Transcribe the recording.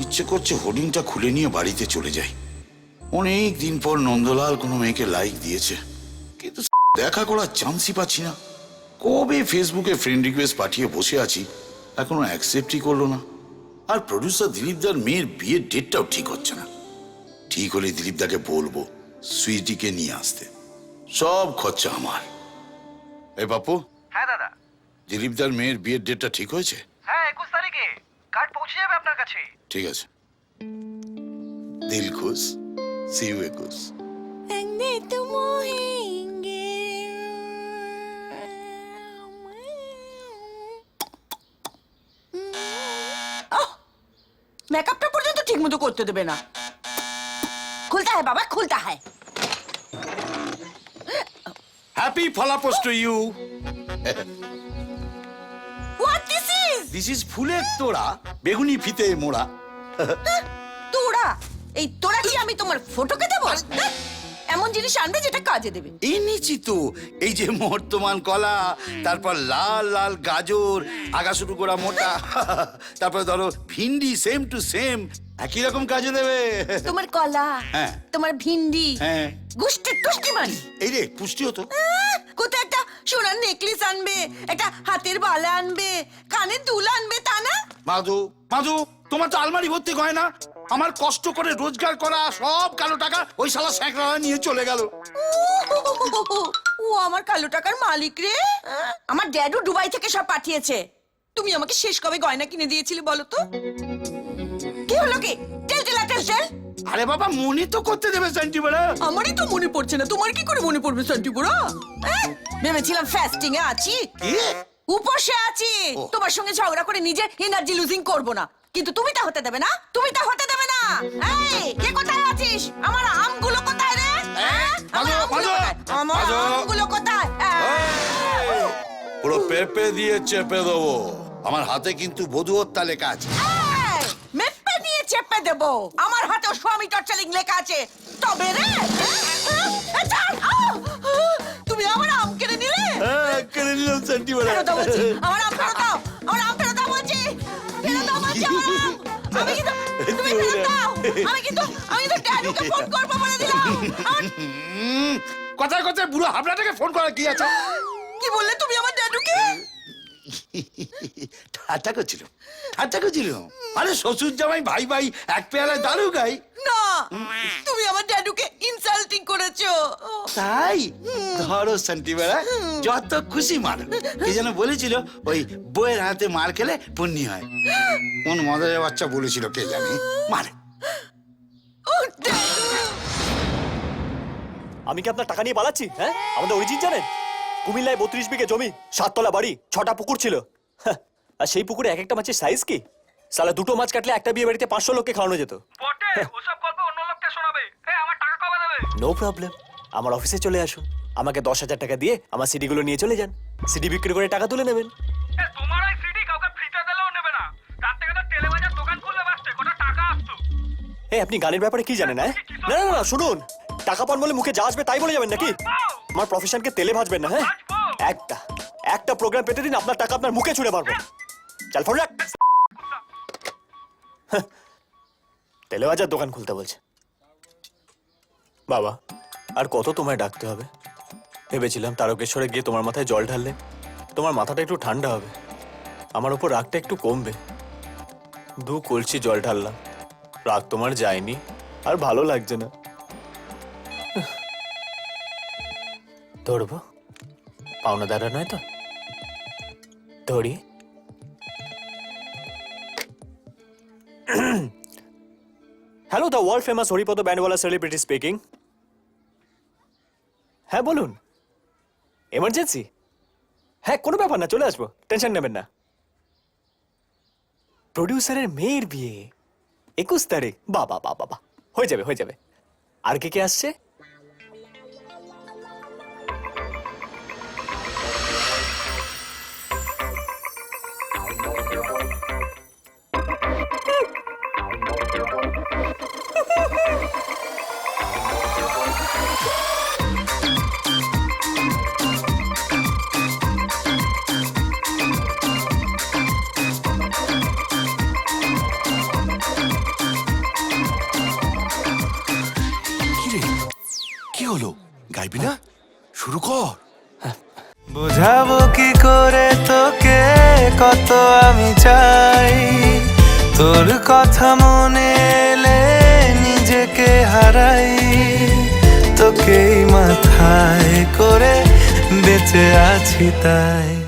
ইচ্ছে করছে হোর্ডিংটা খুলে নিয়ে বাড়িতে চলে যাই। অনেক দিন পর নন্দলাল কোনো মেয়েকে লাইক দিয়েছে, কিন্তু দেখা করার চান্সই পাচ্ছি না। কবে ফেসবুকে ফ্রেন্ড রিকোয়েস্ট পাঠিয়ে বসে আছি, এখনো অ্যাকসেপ্টই করলো না। আর প্রডিউসার দিলীপদার মেয়ের বিয়ের ডেটটাও ঠিক হচ্ছে না। ঠিক হলে দিলীপদাকে বলবো সুইটিকে নিয়ে আসতে, সব খরচা আমার। এই বাপু। হ্যাঁ দাদা। দিলীপদার মেয়ের বিয়ের ডেটটা ঠিক হয়েছে? হ্যাঁ 21 তারিখে কার্ড পৌঁছে যাবে আপনার কাছে। ঠিক আছে, দিল খুশ। See you 21। মেকআপটা পর্যন্ত ঠিক মতো করতে দেবে না। খুলতা হ্যায় বাবা, খুলতা হ্যায়। হ্যাপি ফলাপোস to you. What this is? This is ফুলের তোড়া, বেগুনি ফিতে মোড়া। তোড়া? এই তোড়া কি আমি তোমার ফটোকে দেবো? এমন জিনিস আনবে যেটা কাজে দেবে। এনেছি তো, এই যে মর্তমান কলা, তারপর লাল লাল গাজর, আগা শুরু করা মোটা, তারপর ধরো ভিন্ডি সেম টু সেম, একই রকম কাজে দেবে। তোমার কলা, হ্যাঁ। তোমার ভিন্ডি, হ্যাঁ। গুষ্টি টুষ্টি মারি। এই রে পুষ্টি হতো। কোথায় একটা সোনার নেকলেস আনবে, একটা হাতের বালা আনবে, কানের দুল আনবে, তা না? মাধু, মাধু, তোমার তো আলমারি ভর্তি গয়না। আমার কষ্ট করে রোজগার করা সব কালো টাকা ওই শালা স্যাঁকড়া নিয়ে চলে গেল। ও আমার কালো টাকার মালিক রে। আমার ড্যাডু দুবাই থেকে সব পাঠিয়েছে। তুমি আমাকে শেষ কবে গয়না কিনে দিয়েছিলে বলো তো? কি হলো কি? টেল টেল টেল টেল। আরে বাবা, মনে তো করতে দেবে সেন্টি বড়া। আমারই তো মনে পড়ছে না, তোমার কি করে মনে পড়বে সেন্টি বুড়া? ভেবেছিলাম ফাস্টিং এ আছি, কি? উপসে আছি, তোমার সঙ্গে ঝগড়া করে নিজের এনার্জি লুজিং করব না। কিন্তু তুমি তা হতে দেবে না, তুমি তা হতে দেবে না। এই কে কোথায় আছিস? আমার আমগুলো কোথায় রে? আমার আমগুলো কোথায়? আমার আমগুলো কোথায়? পুরো পেপে দিয়ে চেপে দেবো। আমার হাতে কিন্তু বধূ হত্যা লেখা আছে। মেপে দিয়ে চেপে দেবো? আমার হাতেও স্বামী টর্চারিং লেখা আছে। তবে রে তুমি আমার আম কেড়ে নিলে। কেড়ে নিলাম সেন্টি বড়া। ফেরত দাও বলছি, আমার আম ফেরত দাও, আমার আম ফেরত দাও বলছি, ফেরত দাও বলছি আমার আম। আমি কিন্তু, তুমি ফেরত দাও। আমি কিন্তু ড্যাডুকে ফোন করবো বলে দিলাম। কথায় কথায় বুড়ো হাবলাটাকে ফোন করা কি আছে? কি বললে তুমি আমার ড্যাডুকে? ঠাট্টা করছিল, ঠাট্টা করছিল। আরে শ্বশুর জামাই ভাই ভাই এক পেয়ালায় দারু গাই না, তুমি আমার ড্যাডুকে ইনসাল্টিং করেছো। তাই ধরো সেন্টি বেড়া, যত খুশি মারো। কে যেন বলেছিল ওই বইয়ের হাতে মার খেলে পুণ্যি হয়। কোন মজার বাচ্চা বলেছিল কে জানে? মারে। আমি কি আপনার টাকা নিয়ে পালাচ্ছি? হ্যাঁ, আমাদের অরিজিন জানেন? কুমিল্লায় 32 বিঘে জমি, 7 তলা বাড়ি, 6টা পুকুর ছিল। আর সেই পুকুরে এক একটা মাছের সাইজ কি? সালা দুটো মাছ কাটলে একটা বিয়ে বাড়িতে 500 লোককে খাওয়ানো যেত। বটে, ওসব গল্প অন্য লোককে শোনাবে। এই আমার টাকা কবে দেবে? নো প্রবলেম, আমার অফিসে চলে আসুন। আমাকে 10,000 টাকা দিয়ে আমার সিডি গুলো নিয়ে চলে যান। সিডি বিক্রি করে টাকা তুলে নেবেন। তোমার ওই সিডি কাউকে ফ্রিতে দিলেও নেবে না। রাত থেকে তো টেলিবাজার দোকান খুললে বাসতে কত টাকা আসতো। এই আপনি গানের ব্যাপারে কি জানেন? হ্যাঁ, না না না, শুনুন, টাকা পান বলে মুখে যা আসবে তাই বলে যাবেন নাকি? আমার প্রফেশনকে তেলে ভাজবেন না। হ্যাঁ, একটা প্রোগ্রাম পেতে দিন, আপনার টাকা আপনার মুখে ছুঁড়ে মারবো। চল ফোন রাখ। তেলে ভাজার দোকান খুলতে বলছে। বাবা, আর কত তোমায় ডাকতে হবে? ভেবেছিলাম তারকেশ্বরে গিয়ে তোমার মাথায় জল ঢাললে তোমার মাথাটা একটু ঠান্ডা হবে, আমার উপর রাগটা একটু কমবে। 2 কলসি জল ঢাললাম, রাগ তোমার যায়নি, আর ভালো লাগছে না। ধরবো? পাওনা দাঁড়া নয় তো? ধরি। Hello, the world famous Haripada ব্যান্ডওয়ালা সেলিব্রিটি স্পিকিং। হ্যাঁ বলুন। এমার্জেন্সি? হ্যাঁ, কোনো ব্যাপার না, চলে আসবো, টেনশন নেবেন না। প্রডিউসারের মেয়ের বিয়ে 21 তারিখ। বাবা বাবা বাবা, হয়ে যাবে হয়ে যাবে। আর কে কে আসছে? কি হলো, গাইবি না? শুরু কর। বোঝাবো কি করে তোকে কত আমি চাই, তোর কথা মনে এলে নিজেকে হারাই, তোকেই মাথায় করে বেঁচে আছি তাই।